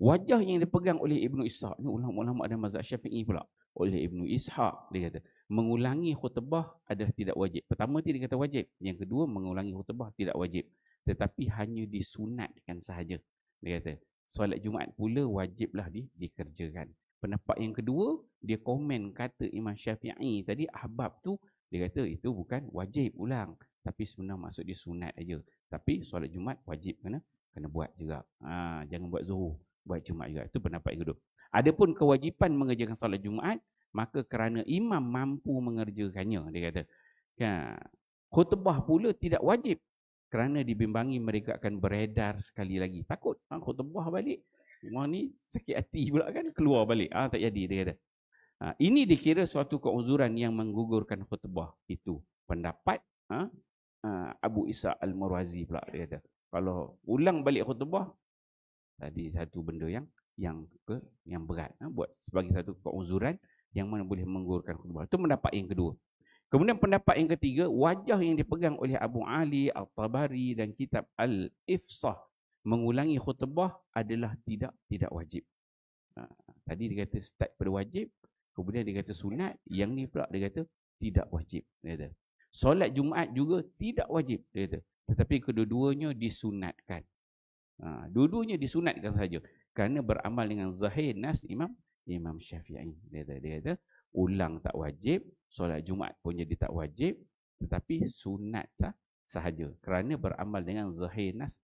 wajah yang dipegang oleh Ibnu Ishaq, ni ulama-ulama ada mazhab Syafi'i pula, oleh Ibnu Ishaq, dia kata mengulangi khutbah adalah tidak wajib. Pertama dia kata wajib, yang kedua mengulangi khutbah tidak wajib, tetapi hanya disunatkan sahaja. Dia kata solat Jumaat pula wajiblah dikerjakan. Pendapat yang kedua, dia komen kata Imam Syafi'i tadi, ahbab tu, dia kata itu bukan wajib ulang, tapi sebenarnya maksud dia sunat aja. Tapi solat Jumaat wajib kena buat juga. Jangan buat zuhur, buat Jumaat juga. Itu pendapat yang kedua. Adapun kewajipan mengerjakan solat Jumaat, maka kerana imam mampu mengerjakannya, dia kata. Khutbah pula tidak wajib, kerana dibimbangi mereka akan beredar sekali lagi. Takut khutbah balik, orang ni sakit hati pula kan, keluar balik. Tak jadi, dia kata. Ini dikira suatu keuzuran yang menggugurkan khutbah. Itu pendapat Abu Isa Al-Marwazi pula, dia kata. Kalau ulang balik khutbah, tadi satu benda yang berat, buat sebagai satu keuzuran yang mana boleh menggugurkan khutbah. Itu pendapat yang kedua. Kemudian pendapat yang ketiga, wajah yang dipegang oleh Abu Ali Al-Tabari dan kitab Al-Ifsah, mengulangi khutbah adalah tidak wajib. Tadi dia kata start pada wajib, kemudian dia kata sunat, yang ni pula dia kata tidak wajib. Dia kata solat Jumaat juga tidak wajib, dia kata, tetapi kedua-duanya disunatkan. Dua-duanya disunatkan saja, kerana beramal dengan zahir nas Imam Syafi'i. Dia kata ulang tak wajib, solat Jumaat pun jadi tak wajib, tetapi sunat sahaja, kerana beramal dengan zahir nas,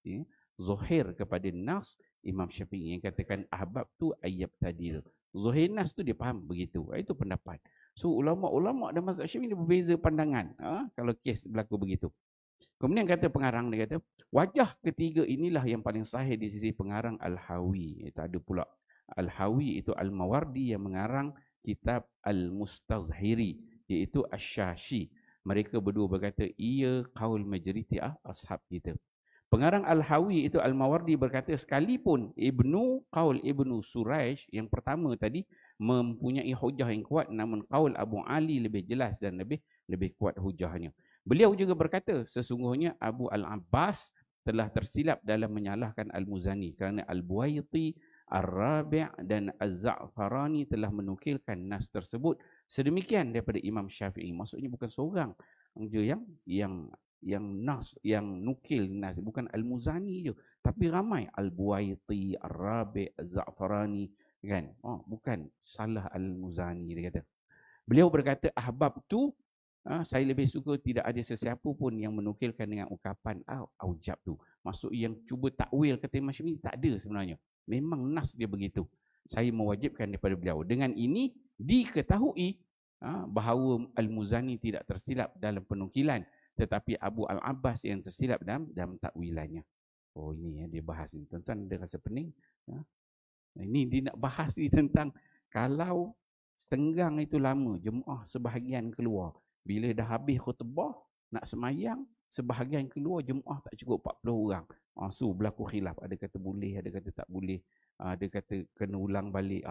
zahir kepada nas Imam Syafi'i yang katakan ahbab tu ayyab tadil. Zahir nas tu dia faham begitu. Itu pendapat. So ulama-ulama dan mazhab Syafi'i dia berbeza pandangan kalau kes berlaku begitu. Kemudian kata pengarang, dia kata wajah ketiga inilah yang paling sahih di sisi pengarang Al-Hawi. Itu ada pula Al-Hawi itu Al-Mawardi yang mengarang kitab Al-Mustazhiri, iaitu Asy-Syashi. Mereka berdua berkata ia qaul majoriti ashab kita. Pengarang Al-Hawi itu Al-Mawardi berkata sekalipun qaul Ibnu Suraish yang pertama tadi mempunyai hujah yang kuat, namun qaul Abu Ali lebih jelas dan lebih kuat hujahnya. Beliau juga berkata sesungguhnya Abu Al-Abbas telah tersilap dalam menyalahkan Al-Muzani kerana Al-Buwaiti, Ar-Rabi' dan Az-Za'farani telah menukilkan nas tersebut sedemikian daripada Imam Syafi'i. Maksudnya bukan seorang je yang nas, yang nukil nas, bukan Al-Muzani je, tapi ramai Al-Buwaiti, Ar-Rabi', Az-Za'farani kan. Bukan salah Al-Muzani, dia kata. Beliau berkata ahbab tu saya lebih suka tidak ada sesiapa pun yang menukilkan dengan ukapan aujab tu. Maksud yang cuba takwil kata Imam Syafi'i tak ada sebenarnya. Memang nas dia begitu. Saya mewajibkan daripada beliau. Dengan ini diketahui bahawa Al-Muzani tidak tersilap dalam penukilan, tetapi Abu Al-Abbas yang tersilap dalam takwilannya. Ini yang dia bahas ni. Tuan-tuan ada rasa pening? Ini dia nak bahas ni tentang kalau senggang itu lama, jemaah sebahagian keluar. Bila dah habis khutbah, nak semayang, sebahagian keluar, jemaah tak cukup 40 orang. So berlaku khilaf. Ada kata boleh, ada kata tak boleh. Ada kata kena ulang balik.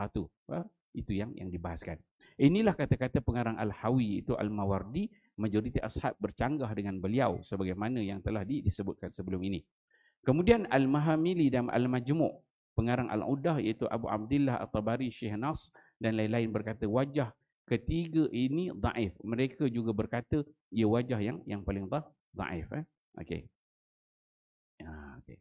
Itu yang dibahaskan. Inilah kata-kata pengarang Al-Hawi, itu Al-Mawardi, majoriti ashab bercanggah dengan beliau, sebagaimana yang telah disebutkan sebelum ini. Kemudian Al-Mahamili dan Al-Majmu', pengarang Al-Udah, iaitu Abu Abdillah At-Tabari, Syekh Nas dan lain-lain berkata wajah Ketiga ini dhaif. Mereka juga berkata ia wajah yang paling dhaif. Okey. Okey.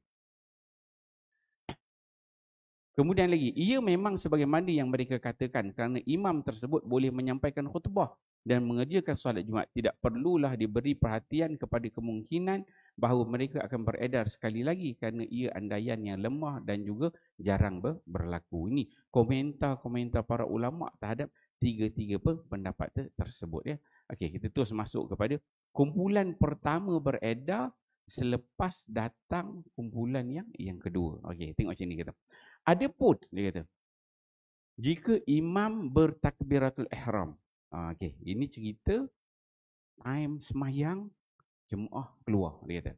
Kemudian lagi, ia memang sebagaimana yang mereka katakan kerana imam tersebut boleh menyampaikan khutbah dan mengerjakan solat Jumaat. Tidak perlulah diberi perhatian kepada kemungkinan bahawa mereka akan beredar sekali lagi kerana ia andaian yang lemah dan juga jarang berlaku. Ini komentar-komentar para ulama terhadap tiga-tiga pendapat tersebut. Okey, kita terus masuk kepada kumpulan pertama beredar selepas datang kumpulan yang kedua. Okey, tengok sini kita. Adapun dia kata, jika imam bertakbiratul ihram. Okey, ini cerita time semayang jemaah keluar, dia kata.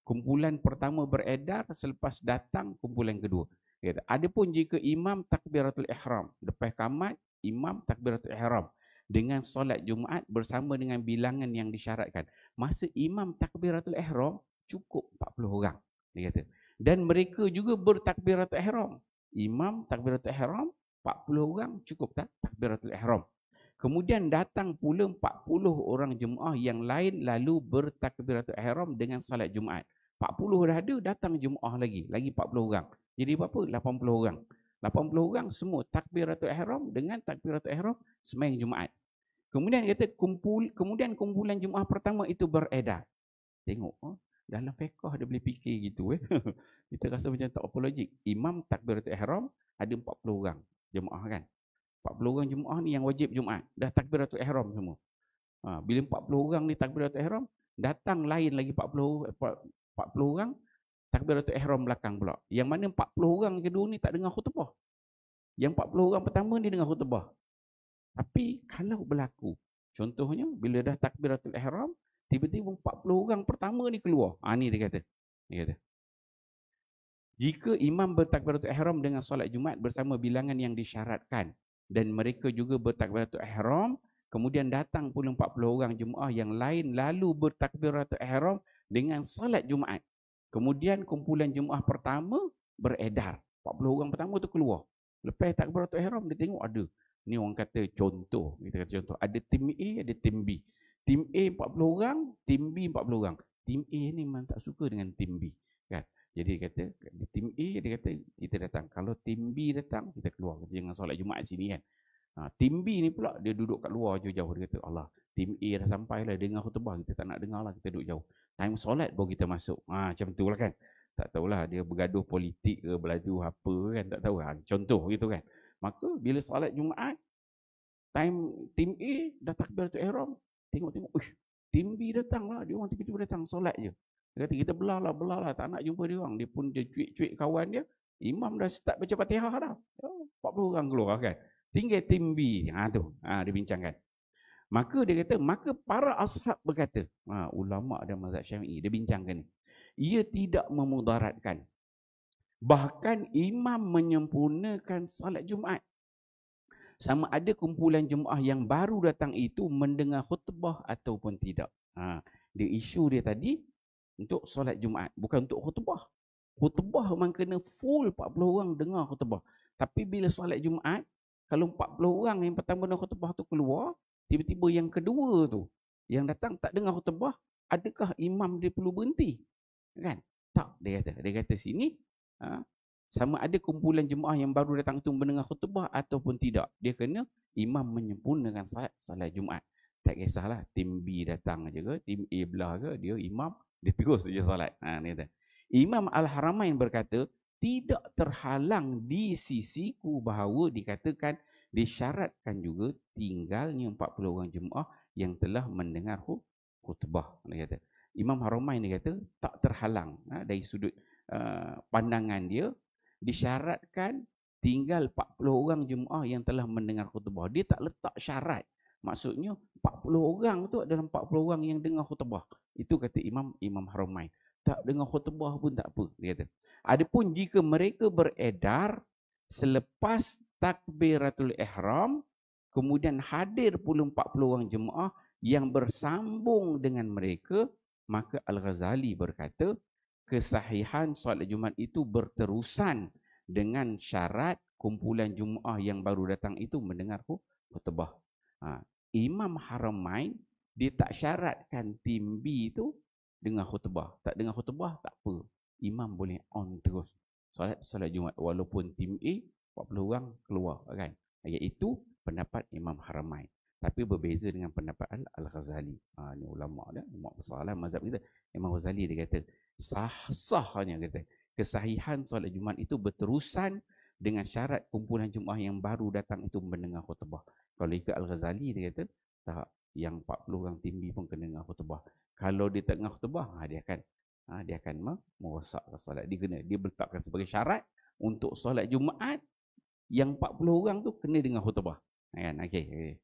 Kumpulan pertama beredar selepas datang kumpulan kedua. Dia kata, adapun jika imam takbiratul ihram, lepas qamat imam takbiratul ihram dengan solat Jumaat bersama dengan bilangan yang disyaratkan. Masa imam takbiratul ihram cukup 40 orang, dia kata. Dan mereka juga bertakbiratul ihram. Imam takbiratul ihram 40 orang cukup tak takbiratul ihram. Kemudian datang pula 40 orang jemaah yang lain lalu bertakbiratul ihram dengan salat Jumaat. 40 dah ada, datang jemaah lagi 40 orang. Jadi berapa? 80 orang. 80 orang semua takbiratul ihram dengan takbiratul ihram sembahyang Jumaat. Kemudian kata kemudian kumpulan jemaah pertama itu beredar. Tengok, dalam fiqh dia boleh fikir gitu. Kita rasa macam tak apa logik. Imam takbiratul ihram ada 40 orang jemaah kan. 40 orang jemaah ni yang wajib Jumaat. Dah takbiratul ihram semua. Bila 40 orang ni takbiratul ihram, datang lain lagi 40 orang takbiratul ihram belakang pula. Yang mana 40 orang kedua ni tak dengar khutbah. Yang 40 orang pertama ni dengar khutbah. Tapi kalau berlaku, contohnya bila dah takbiratul ihram, tiba-tiba 40 orang pertama ni keluar. Ni dia kata. Jika imam bertakbiratul ihram dengan solat Jumaat bersama bilangan yang disyaratkan dan mereka juga bertakbiratul ihram, kemudian datang pula 40 orang jemaah yang lain lalu bertakbiratul ihram dengan solat Jumaat. Kemudian kumpulan jemaah pertama beredar. 40 orang pertama tu keluar. Lepas takbiratul ihram dia tengok ada. Ni orang kata contoh, kita kata contoh, ada tim A, ada tim B. Tim A 40 orang, tim B 40 orang. Tim A ni memang tak suka dengan tim B, kan? Jadi dia kata, di tim A dia kata kita datang. Kalau tim B datang, kita keluar. Jangan solat Jumaat sini kan. Tim B ni pula dia duduk kat luar jauh-jauh. Dia kata, Allah, tim A dah sampai lah, dengar khutbah, kita tak nak dengar lah, kita duduk jauh. Time solat baru kita masuk. Macam tu lah kan. Tak tahulah dia bergaduh politik ke, berlagu apa kan, tak tahu. Contoh gitu kan. Maka bila solat Jumaat, tim A dah takbiratul ihram, tengok-tengok, tim B datang lah, dia orang tiba-tiba datang solat je. Dia kata kita belah lah, tak nak jumpa dia orang. Dia pun dia cuik-cuik kawan dia, imam dah start baca Fatihah dah. 40 orang keluar kan. Tinggal tim B, tu, dia bincangkan. Maka dia kata, maka para ashab berkata, ulama dan mazhab Syafi'i, dia bincangkan ni. Ia tidak memudaratkan. Bahkan imam menyempurnakan salat Jumaat. Sama ada kumpulan jemaah yang baru datang itu mendengar khutbah ataupun tidak. Dia isu dia tadi untuk solat Jumaat, bukan untuk khutbah. Khutbah memang kena full 40 orang dengar khutbah. Tapi bila solat Jumaat, kalau 40 orang yang pertama dengar khutbah tu keluar, tiba-tiba yang kedua tu, yang datang tak dengar khutbah, adakah imam dia perlu berhenti? Kan? Tak, dia kata sini, sama ada kumpulan jemaah yang baru datang itu mendengar khutbah ataupun tidak. Dia kena imam menyempurnakan salat Jumaat. Tak kisahlah tim B datang je ke, tim A belah ke, dia imam, dia terus saja salat. Imam Al-Haramain berkata, tidak terhalang di sisiku bahawa dikatakan disyaratkan juga tinggalnya 40 orang jemaah yang telah mendengar khutbah. Imam Haramain dia kata tak terhalang dari sudut pandangan dia, disyaratkan tinggal 40 orang jemaah yang telah mendengar khutbah. Dia tak letak syarat. Maksudnya 40 orang tu adalah 40 orang yang dengar khutbah. Itu kata Imam Haramain. Tak dengar khutbah pun tak apa, dia kata. Adapun jika mereka beredar selepas takbiratul ihram, kemudian hadir pula 40 orang jemaah yang bersambung dengan mereka, maka Al-Ghazali berkata, kesahihan solat Jumaat itu berterusan dengan syarat kumpulan jemaah yang baru datang itu mendengar khutbah. Imam Haramain dia tak syaratkan tim B tu dengar khutbah. Tak dengar khutbah tak apa. Imam boleh on terus solat Jumaat walaupun tim A 40 orang keluar kan. Iaitu pendapat Imam Haramain. Tapi berbeza dengan pendapat Al-Ghazali. Ni ulama dia, ulama besar lah mazhab kita. Imam Ghazali dia kata sahnya kata. Kesahihan solat Jumaat itu berterusan dengan syarat kumpulan jemaah yang baru datang itu mendengar khutbah. Kalau ikut Al-Ghazali dia kata tak, yang 40 orang tim B pun kena dengar khutbah. Kalau dia tak dengar khutbah, dia akan merosakkan solat. Dia letakkan sebagai syarat untuk solat Jumaat yang 40 orang tu kena dengar khutbah. Kan? Okey.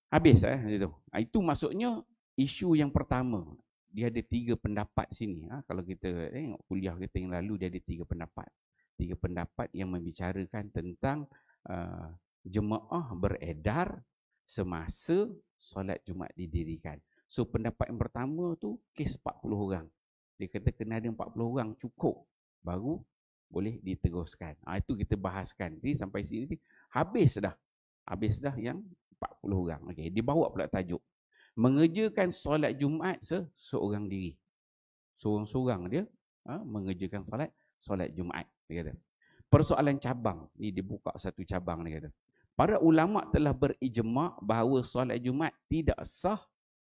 Habis itu. Itu maksudnya isu yang pertama. Dia ada 3 pendapat sini. Kalau kita tengok kuliah kita yang lalu, dia ada 3 pendapat. 3 pendapat yang membicarakan tentang jemaah beredar semasa solat Jumaat didirikan. So pendapat yang pertama tu kes 40 orang. Dia kata kena ada 40 orang cukup baru boleh diteruskan. Itu kita bahaskan. Jadi sampai sini habis dah yang 40 orang. Okey, dia bawa pula tajuk mengerjakan solat Jumaat seorang diri. Seorang-seorang dia mengerjakan solat Jumaat. Dia kata. Persoalan cabang. Ni dia buka satu cabang dia kata. Para ulama telah berijma' bahawa solat Jumaat tidak sah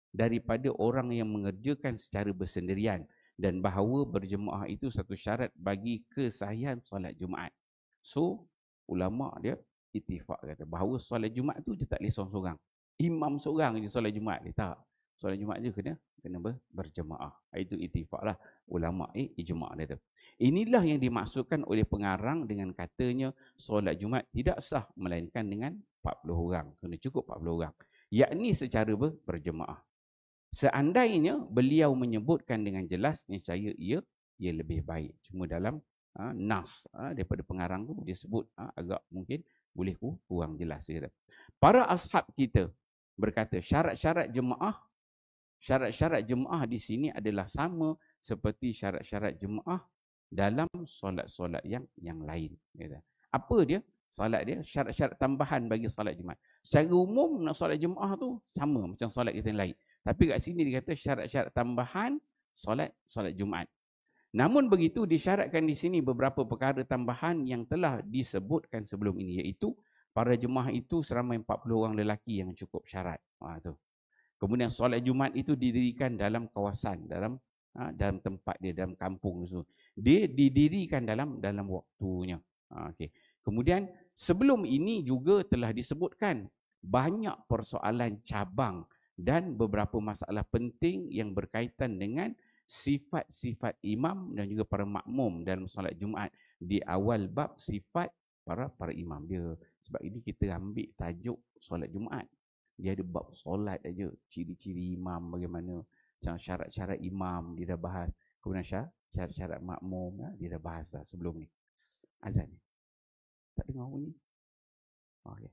daripada orang yang mengerjakan secara bersendirian dan bahawa berjemaah itu satu syarat bagi kesahihan solat Jumaat. So, ulama dia ittifaq kata bahawa solat Jumaat tu dia tak boleh seorang-seorang. Imam seorang je solat Jumaat dia tak. Solat Jumaat je kena berjemaah. Itu ittifaqlah ulama ijma' dia tu. Inilah yang dimaksudkan oleh pengarang dengan katanya solat Jumaat tidak sah melainkan dengan 40 orang. Kena cukup 40 orang. Yakni secara berjemaah. Seandainya beliau menyebutkan dengan jelas, nescaya ia lebih baik. Cuma dalam nas daripada pengarang tu dia sebut agak mungkin boleh kurang jelas. Para ashab kita berkata syarat-syarat jemaah di sini adalah sama seperti syarat-syarat jemaah dalam solat-solat yang lain. Apa dia? Solat dia syarat-syarat tambahan bagi solat Jumaat. Secara umum nak solat jemaah tu sama macam solat kita yang lain. Tapi kat sini dia kata syarat-syarat tambahan solat Jumaat. Namun begitu disyaratkan di sini beberapa perkara tambahan yang telah disebutkan sebelum ini, iaitu para jemaah itu seramai 40 orang lelaki yang cukup syarat. Tu. Kemudian solat Jumaat itu didirikan dalam kawasan, dalam tempat dia, dalam kampung itu. Dia didirikan dalam waktunya. Okay. Kemudian sebelum ini juga telah disebutkan banyak persoalan cabang dan beberapa masalah penting yang berkaitan dengan sifat-sifat imam dan juga para makmum dalam solat Jumaat di awal bab sifat para imam dia. Sebab ini kita ambil tajuk solat Jumaat. Dia ada bab solat aja, ciri-ciri imam bagaimana, macam syarat-syarat imam dia dah bahas. Kemudian syarat-syarat makmum dia dah bahas dah sebelum ni. Azan ni. Tak dengar bunyi? Okey.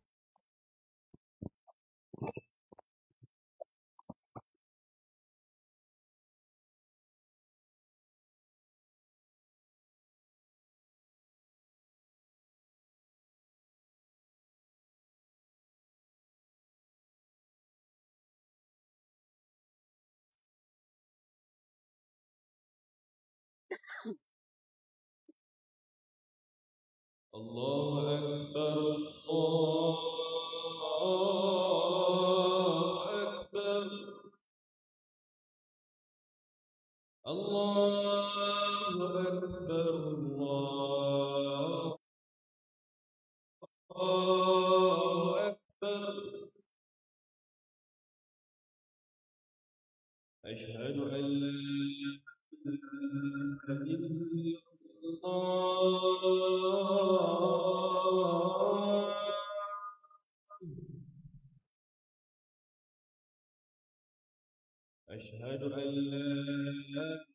الله أكبر الله أكبر الله أكبر أشهد أن لا إله إلا الله أشهد أن لا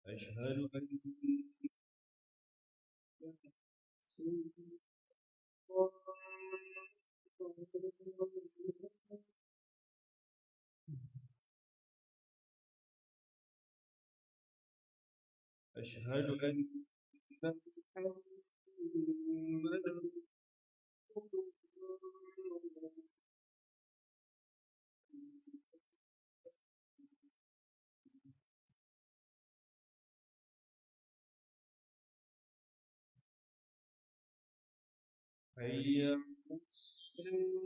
أشهد أن أشهد أن محمدا رسول الله. حي على الصلاة.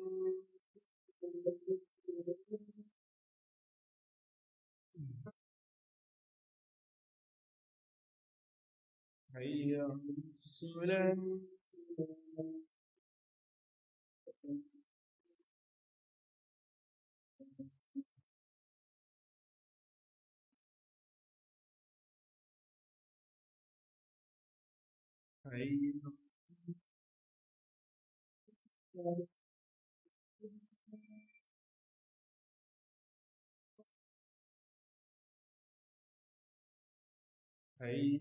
حي على الصلاة. حي حي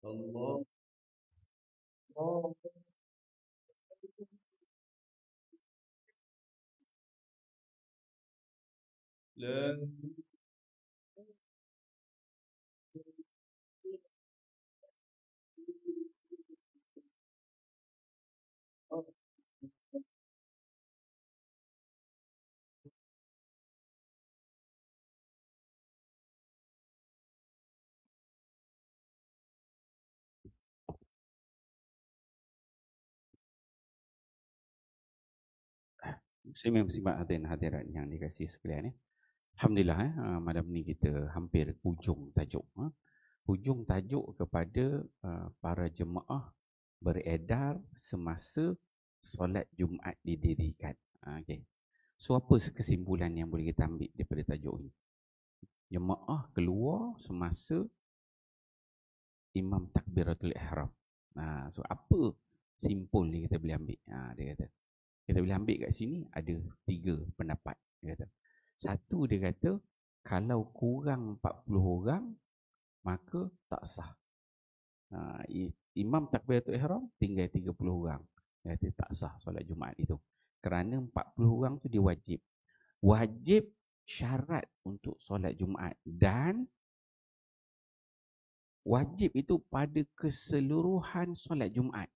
الله الله لا Muslimin-muslimat hadirin hadirat yang dikasihi sekalian. Alhamdulillah, malam ni kita hampir hujung tajuk. Hujung tajuk kepada para jemaah beredar semasa solat Jumaat didirikan. Okay. So apa kesimpulan yang boleh kita ambil daripada tajuk ini? Jemaah keluar semasa imam takbiratul ihram. So apa simpul ni kita boleh ambil? Dia kata. Kita boleh ambil kat sini ada 3 pendapat. Dia kata. Satu, dia kata kalau kurang 40 orang maka tak sah. Imam takbiratul ihram tinggal 30 orang. Dia kata tak sah solat Jumaat itu. Kerana 40 orang tu dia wajib. Wajib syarat untuk solat Jumaat dan wajib itu pada keseluruhan solat Jumaat.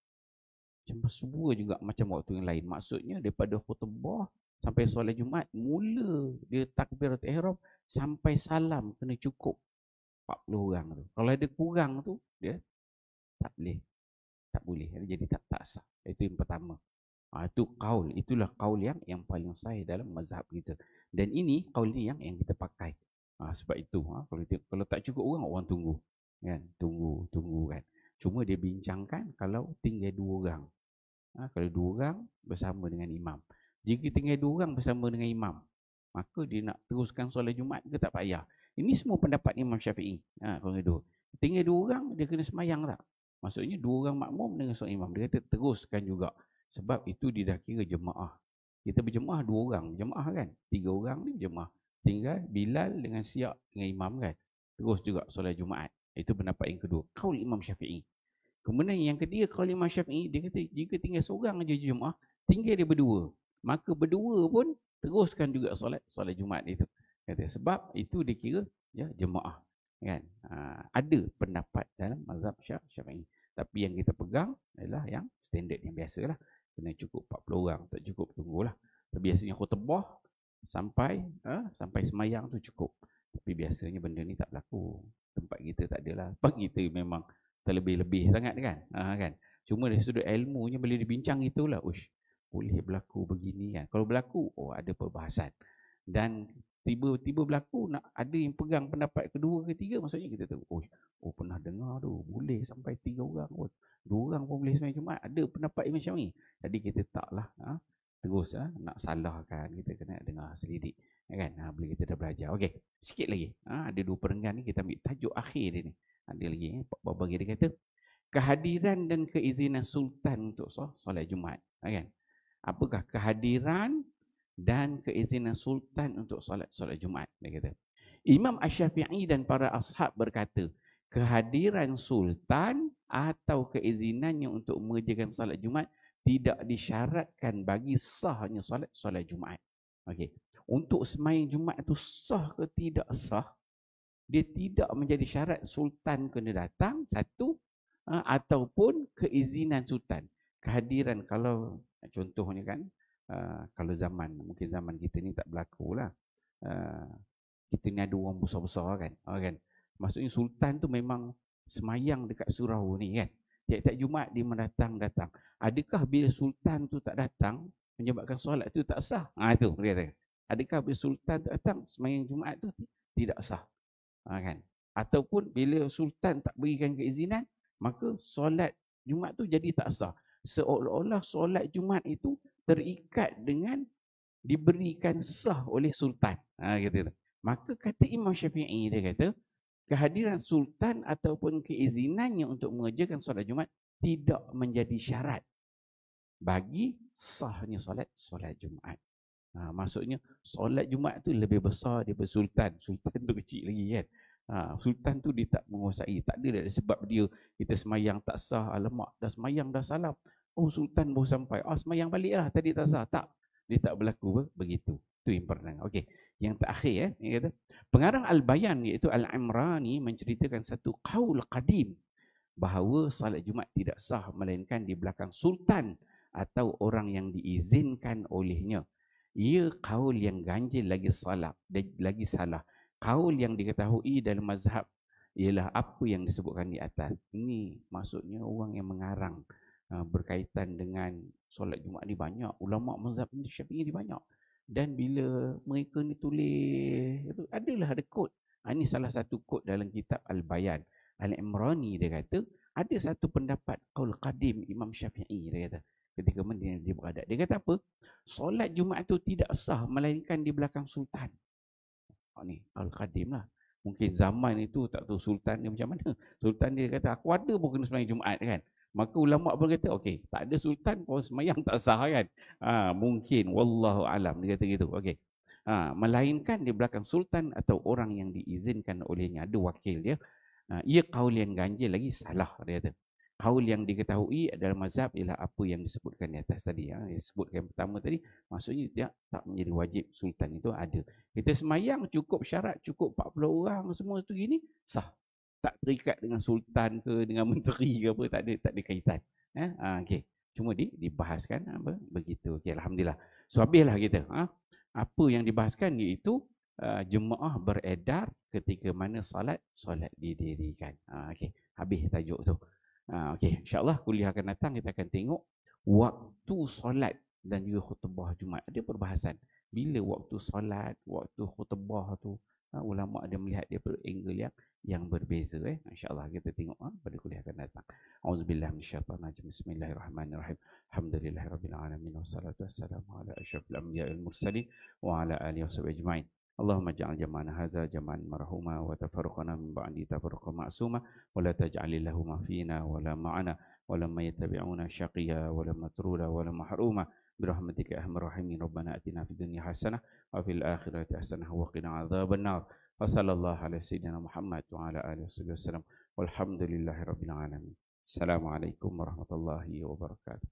Macam subuh juga macam waktu yang lain. Maksudnya daripada khutbah sampai solat Jumaat, mula dia takbiratul ihram sampai salam kena cukup 40 orang tu. Kalau ada kurang tu, dia tak boleh. Tak boleh. Jadi tak sah. Itu yang pertama. Itu qaul. Itulah qaul yang paling sahih dalam mazhab kita. Dan ini qaul ni yang kita pakai. Sebab itu, kalau tak cukup orang tunggu. Kan? Tunggu kan. Cuma dia bincangkan kalau tinggal 2 orang. Kalau 2 orang bersama dengan imam. Jika tinggal 2 orang bersama dengan imam, maka dia nak teruskan solat Jumaat ke tak payah. Ini semua pendapat Imam Syafi'i. Kalau dua. Tinggal 2 orang, dia kena semayang tak? Maksudnya 2 orang makmum dengan seorang imam. Dia kata teruskan juga. Sebab itu dia dah kira jemaah. Kita berjemaah 2 orang. Jemaah kan? 3 orang ni berjemaah. Tinggal Bilal dengan Siak dengan imam kan? Terus juga solat Jumaat. Itu pendapat yang kedua. Qaul Imam Syafi'i. Kemudian yang ketiga, qaul Imam Syafi'i, dia kata jika tinggal seorang aja jemaah, tinggal dia berdua. Maka berdua pun teruskan juga solat Jumaat itu. Kata, sebab itu dikira jemaah. Kan? Ada pendapat dalam mazhab Syafi'i. Tapi yang kita pegang adalah yang standard, yang biasa lah. Kena cukup 40 orang, tak cukup tunggulah. Biasanya khutbah sampai semayang tu cukup. Tapi biasanya benda ni tak berlaku. Tempat kita tak adalah. Tempat kita memang terlebih-lebih sangat kan. Cuma dari sudut ilmunya boleh dibincang itulah. Boleh berlaku begini kan. Kalau berlaku, ada perbahasan. Dan tiba-tiba berlaku, nak ada yang pegang pendapat kedua, ketiga, maksudnya kita tahu, pernah dengar tu, boleh sampai 3 orang pun. 2 orang pun boleh sembahyang Jumaat. Ada pendapat Imam Syafi'i. Jadi kita taklah terus nak salahkan, kita kena dengar selidik. Kan? Boleh kita dah belajar. Okey, sikit lagi. Ada 2 perenggan ni, kita ambil tajuk akhir dia ni. Ada lagi, bagi dia kata, kehadiran dan keizinan sultan untuk solat Jumaat. Kan? Apakah kehadiran dan keizinan sultan untuk solat Jumaat, dia kata. Imam Asy-Syafi'i dan para ashab berkata, kehadiran sultan atau keizinannya untuk mengerjakan solat Jumaat tidak disyaratkan bagi sahnya solat Jumaat. Okey. Untuk sembahyang Jumaat itu sah ke tidak sah, dia tidak menjadi syarat sultan kena datang, satu, ataupun keizinan sultan. Kehadiran, kalau contohnya kan, kalau mungkin zaman kita ni tak berlaku lah. Kita ni ada orang besar-besar kan. Kan? Maksudnya sultan tu memang semayang dekat surau ni kan. Tiap-tiap Jumaat dia datang. Adakah bila sultan tu tak datang, menyebabkan solat tu tak sah? Itu dia kata. Adakah bila sultan tak datang, semayang Jumaat tu tidak sah? Kan? Ataupun bila sultan tak berikan keizinan, maka solat Jumaat tu jadi tak sah. Seolah-olah solat Jumaat itu terikat dengan diberikan sah oleh sultan. Kata. Maka kata Imam Syafi'i, dia kata, kehadiran sultan ataupun keizinannya untuk mengerjakan solat Jumaat tidak menjadi syarat bagi sahnya solat Jumaat. Maksudnya solat Jumaat tu lebih besar daripada sultan. Sultan tu kecil lagi kan. Sultan tu dia tak menguasai. Tak ada sebab dia kita semayang tak sah. Alamak, dah semayang dah salam. Oh, sultan baru sampai. Semayang balik lah. Tadi tak sah. Tak. Dia tak berlaku begitu. Itu yang pernah. Okey. Yang terakhir dia kata, pengarang Al-Bayan iaitu Al-Imrani menceritakan satu qaul qadim bahawa salat Jumaat tidak sah melainkan di belakang sultan atau orang yang diizinkan olehnya. Ia qaul yang ganjil lagi salah. Qaul yang diketahui dalam mazhab ialah apa yang disebutkan di atas. Ini maksudnya orang yang mengarang berkaitan dengan solat Jumaat ni banyak. Ulama mazhab Syafi'i ni banyak. Dan bila mereka ni tulis, ada kod. Ini salah satu kod dalam kitab Al-Bayan. Al-Imrani dia kata, ada satu pendapat qaul qadim Imam Syafi'i, dia kata. Ketika dia berada. Dia kata apa? Solat Jumaat tu tidak sah melainkan di belakang sultan. Ni Al-Qadim lah. Mungkin zaman itu tak tahu sultan dia macam mana. Sultan dia kata, aku ada pun kena sembahyang Jumaat kan. Maka ulama pun kata, okey, tak ada sultan pun sembahyang tak sah kan. Mungkin, wallahu alam, dia kata gitu. Okey. Melainkan di belakang sultan atau orang yang diizinkan olehnya, ada wakil dia. Ia qaul yang ganjil lagi salah, dia kata. Qaul yang diketahui adalah mazhab ialah apa yang disebutkan di atas tadi. Yang disebutkan pertama tadi, maksudnya dia tak menjadi wajib sultan itu ada. Kita semayang cukup syarat, cukup 40 orang semua tu gini, sah. Tak terikat dengan sultan ke, dengan menteri ke apa, tak ada kaitan. Okay. Cuma dibahaskan apa begitu. Okay, alhamdulillah. So habislah kita. Apa yang dibahaskan iaitu jemaah beredar ketika mana solat didirikan. Okay, habis tajuk tu. Okey, insya-Allah kuliah akan datang kita akan tengok waktu solat dan juga khutbah Jumaat. Ada perbahasan. Bila waktu solat, waktu khutbah tu, ulama ada melihat dia pada angle yang berbeza. Insya-Allah kita tengok pada kuliah akan datang. Auzubillahi minasyaitonir Bismillahirrahmanirrahim. Alhamdulillahirabbil alamin wassalatu wassalamu ala asyrafil anbiya'il mursalin wa ala alihi washabihi ajmain. Allahumma ja'al jama'ana hadza jama'an marhuma wa tafarruqana min ba'di tafarruqan ma'suma wa la taj'alil lahu ma fina wa la ma'ana wa lam yattabi'una syaqiya wa la matruda wa la mahruma birahmatika ya arhamar rahimin. Rabbana atina fid dunya hasanah wa fil akhirati hasanah wa qina adzabannar. Wa sallallahu ala sayyidina Muhammad wa ala alihi wasallam. Walhamdulillahirabbil alamin. Assalamualaikum warahmatullahi wabarakatuh.